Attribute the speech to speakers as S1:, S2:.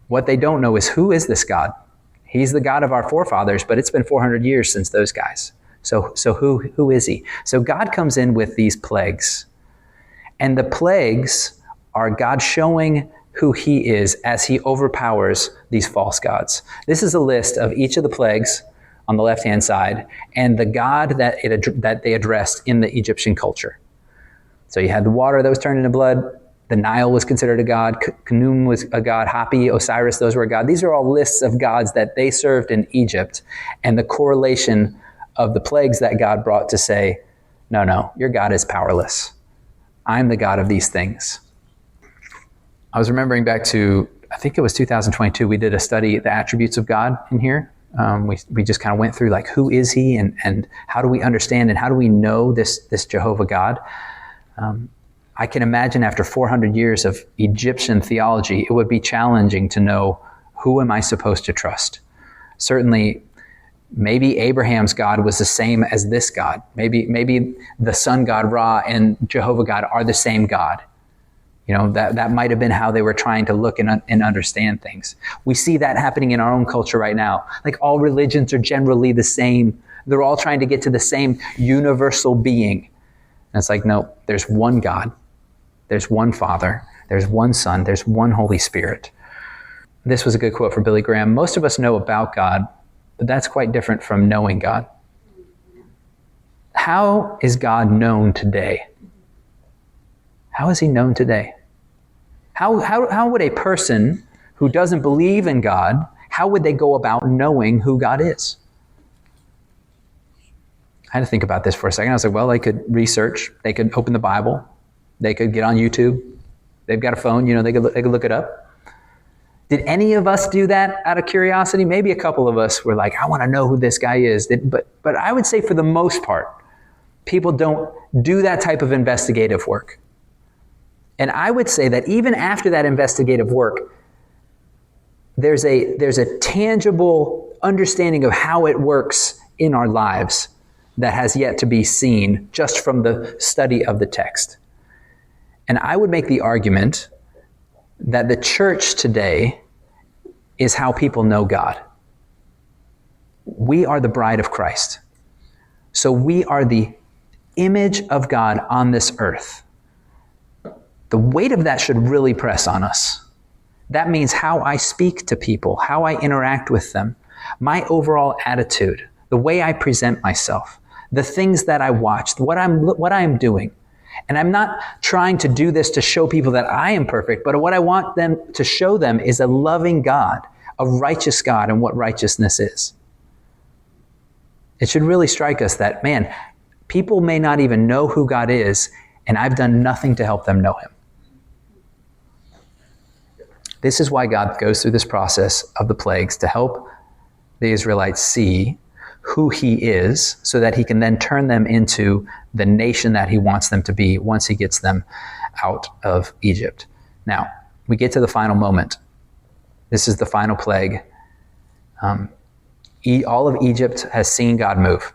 S1: What they don't know is, who is this God? He's the God of our forefathers, but it's been 400 years since those guys. So who is he? So God comes in with these plagues. And the plagues are God showing who he is as he overpowers these false gods. This is a list of each of the plagues on the left-hand side and the god that they addressed in the Egyptian culture. So you had the water that was turned into blood. The Nile was considered a god. Khnum was a god. Hapi, Osiris, those were a god. These are all lists of gods that they served in Egypt, and the correlation of the plagues that God brought to say, no, your God is powerless. I'm the God of these things. I was remembering back to, I think it was 2022, we did a study, the attributes of God in here. We just kind of went through like, who is he and how do we understand and how do we know this Jehovah God? I can imagine after 400 years of Egyptian theology, it would be challenging to know, who am I supposed to trust? Certainly, maybe Abraham's God was the same as this God. Maybe the sun god Ra and Jehovah God are the same God. That might have been how they were trying to look and understand things. We see that happening in our own culture right now. Like, all religions are generally the same. They're all trying to get to the same universal being. And it's like, no, there's one God. There's one Father. There's one Son. There's one Holy Spirit. This was a good quote from Billy Graham. Most of us know about God, but that's quite different from knowing God. How is God known today? How is he known today? How would a person who doesn't believe in God, how would they go about knowing who God is? I had to think about this for a second. I was like, well, they could research. They could open the Bible. They could get on YouTube. They've got a phone, they could look it up. Did any of us do that out of curiosity? Maybe a couple of us were like, I want to know who this guy is. But I would say for the most part, people don't do that type of investigative work. And I would say that even after that investigative work, there's a tangible understanding of how it works in our lives that has yet to be seen just from the study of the text. And I would make the argument that the church today is how people know God. We are the bride of Christ. So we are the image of God on this earth. The weight of that should really press on us. That means how I speak to people, how I interact with them, my overall attitude, the way I present myself, the things that I watch, what I'm doing. And I'm not trying to do this to show people that I am perfect, but what I want them to show them is a loving God, a righteous God, and what righteousness is. It should really strike us that, man, people may not even know who God is, and I've done nothing to help them know him. This is why God goes through this process of the plagues, to help the Israelites see who he is, so that he can then turn them into the nation that he wants them to be once he gets them out of Egypt. Now, we get to the final moment. This is the final plague. All of Egypt has seen God move.